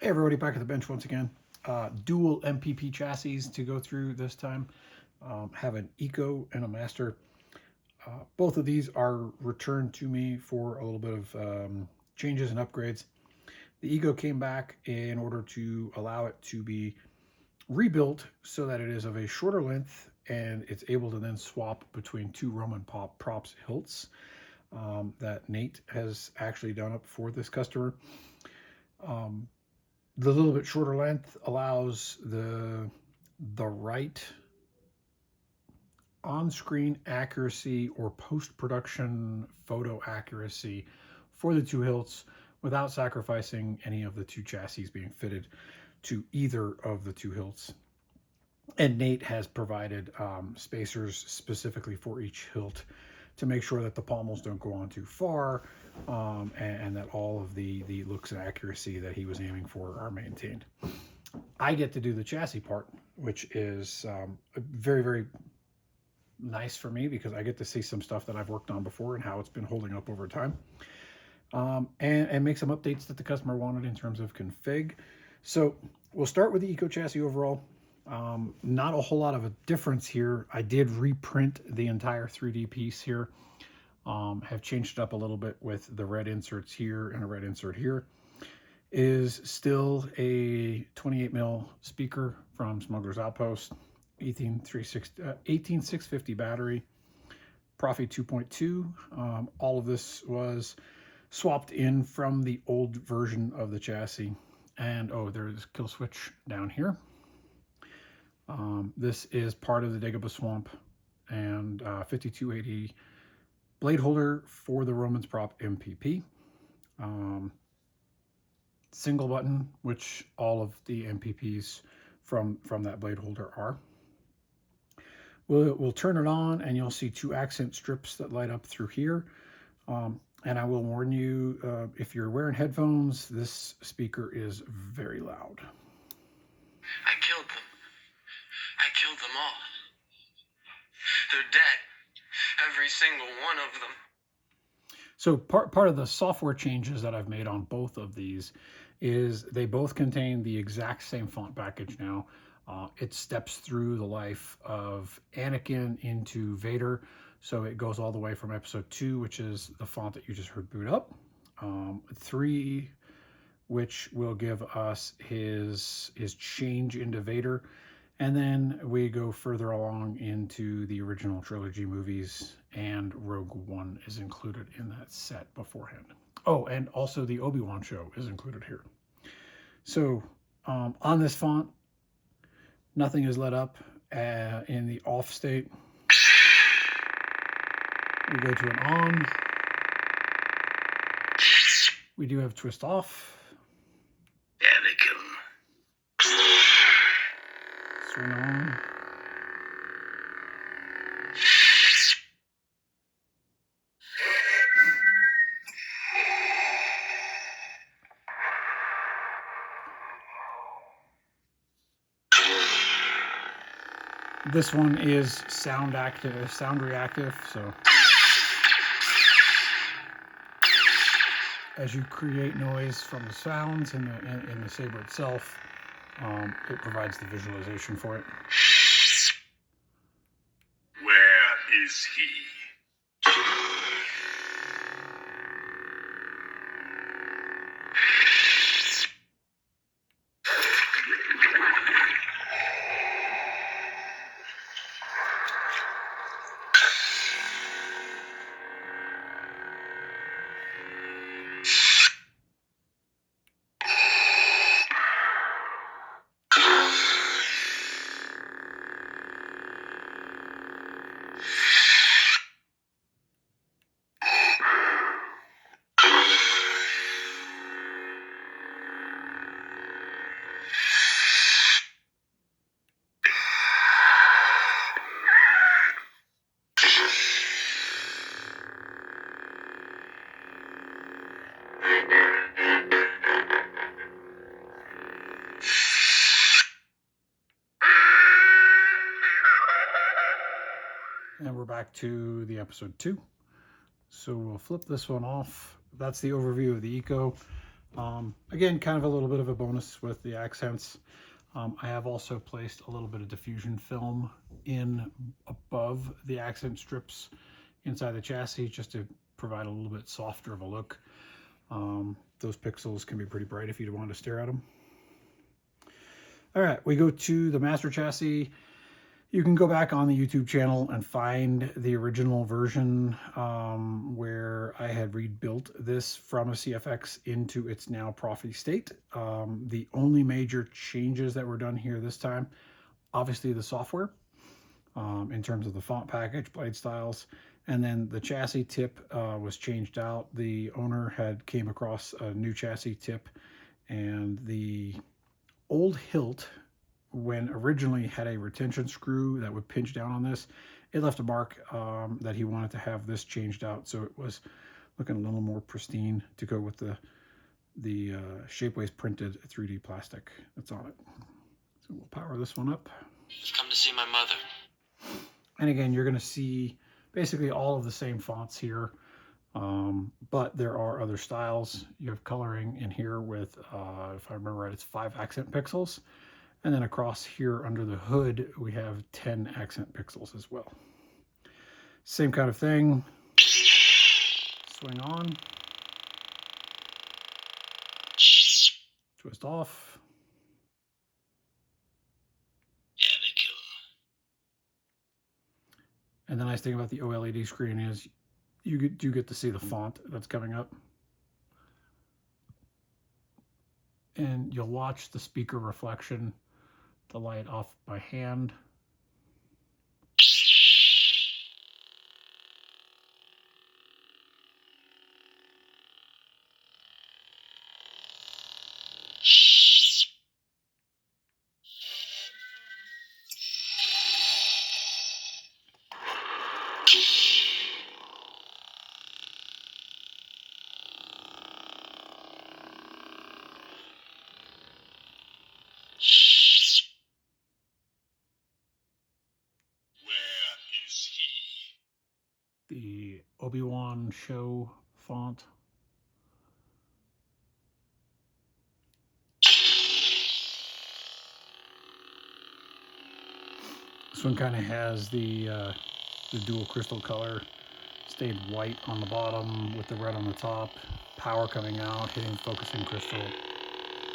Hey everybody, back at the bench once again. Dual MPP chassis to go through this time. Have an Eco and a Master. Both of these are returned to me for a little bit of changes and upgrades. The Eco came back in order to allow it to be rebuilt so that it is of a shorter length and it's able to then swap between two Roman props hilts that Nate has actually done up for this customer. The little bit shorter length allows the right on-screen accuracy or post-production photo accuracy for the two hilts without sacrificing any of the two chassis being fitted to either of the two hilts. And Nate has provided spacers specifically for each hilt to make sure that the pommels don't go on too far, and that all of the looks and accuracy that he was aiming for are maintained. I get to do the chassis part, which is very, very nice for me because I get to see some stuff that I've worked on before and how it's been holding up over time, and make some updates that the customer wanted in terms of config. So we'll start with the Eco chassis overall. Not a whole lot of a difference here. I did reprint the entire 3D piece here. Have changed it up a little bit with the red inserts here and a red insert here. Is still a 28 mil speaker from Smuggler's Outpost, 18650 battery, Profi 2.2. All of this was swapped in from the old version of the chassis. And oh, there's a kill switch down here. This is part of the Dagobah Swamp and 5280 blade holder for the Romans prop MPP. Single button, which all of the MPPs from that blade holder are. We'll turn it on and you'll see two accent strips that light up through here. And I will warn you, if you're wearing headphones, this speaker is very loud. I killed them. I killed them all. They're dead. Every single one of them. So part of the software changes that I've made on both of these is they both contain the exact same font package now. It steps through the life of Anakin into Vader. So it goes all the way from episode 2, which is the font that you just heard boot up. 3, which will give us his change into Vader. And then we go further along into the original trilogy movies, and Rogue One is included in that set beforehand. Oh, and also the Obi-Wan show is included here. So on this font, nothing is lit up in the off state. We go to an on. We do have twist off. Anakin. Swing on. This one is sound reactive, so as you create noise from the sounds in the saber itself, it provides the visualization for it. Where is he? And we're back to the episode 2. So we'll flip this one off. That's the overview of the Eco. Again, kind of a little bit of a bonus with the accents. I have also placed a little bit of diffusion film in above the accent strips inside the chassis just to provide a little bit softer of a look. Those pixels can be pretty bright if you want to stare at them. All right, we go to the master chassis. You can go back on the YouTube channel and find the original version where I had rebuilt this from a CFX into its now Profi state. The only major changes that were done here this time, obviously the software in terms of the font package, blade styles, and then the chassis tip was changed out. The owner had came across a new chassis tip, and the old hilt, when originally had a retention screw that would pinch down on this, it left a mark that he wanted to have this changed out, so it was looking a little more pristine to go with the Shapeways printed 3D plastic that's on it. So we'll power this one up. I've come to see my mother. And again, you're going to see basically all of the same fonts here, but there are other styles. You have coloring in here with, if I remember right, it's 5 accent pixels. And then across here under the hood, we have 10 accent pixels as well. Same kind of thing. Swing on. Twist off. Yeah, they kill him. And the nice thing about the OLED screen is you do get to see the font that's coming up. And you'll watch the speaker reflection, the light off by hand. The Obi-Wan show font. This one kind of has the dual crystal color, stayed white on the bottom with the red on the top, power coming out, hitting focusing crystal,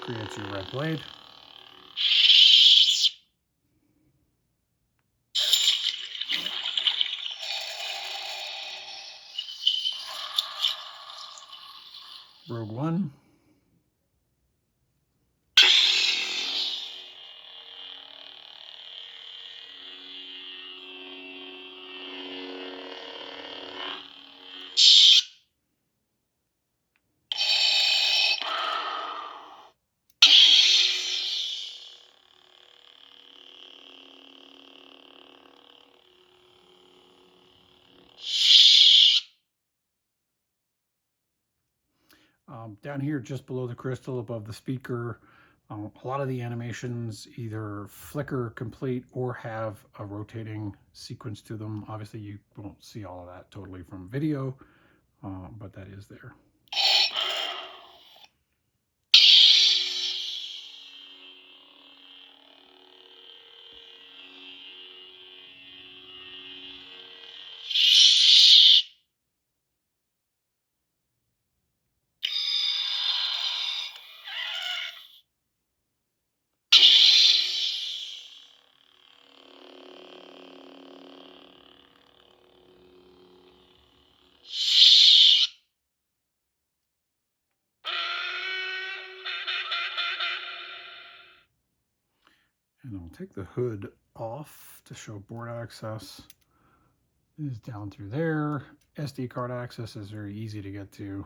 creates your red blade. Rogue One. Down here, just below the crystal, above the speaker, a lot of the animations either flicker complete or have a rotating sequence to them. Obviously, you won't see all of that totally from video, but that is there. And I'll take the hood off to show board access. It is down through there. SD card access is very easy to get to.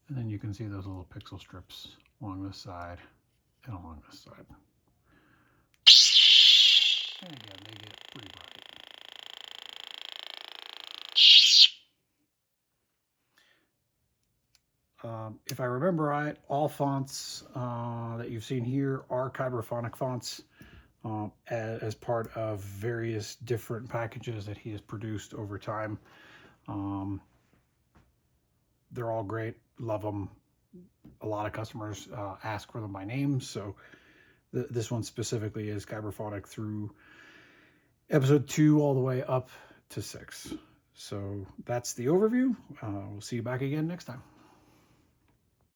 And then you can see those little pixel strips along this side and along this side. And again, they get pretty bright. If I remember right, all fonts that you've seen here are Kyberphonic fonts as part of various different packages that he has produced over time. They're all great, love them. A lot of customers ask for them by name, so this one specifically is Kyberphonic through episode 2 all the way up to 6. So that's the overview. We'll see you back again next time.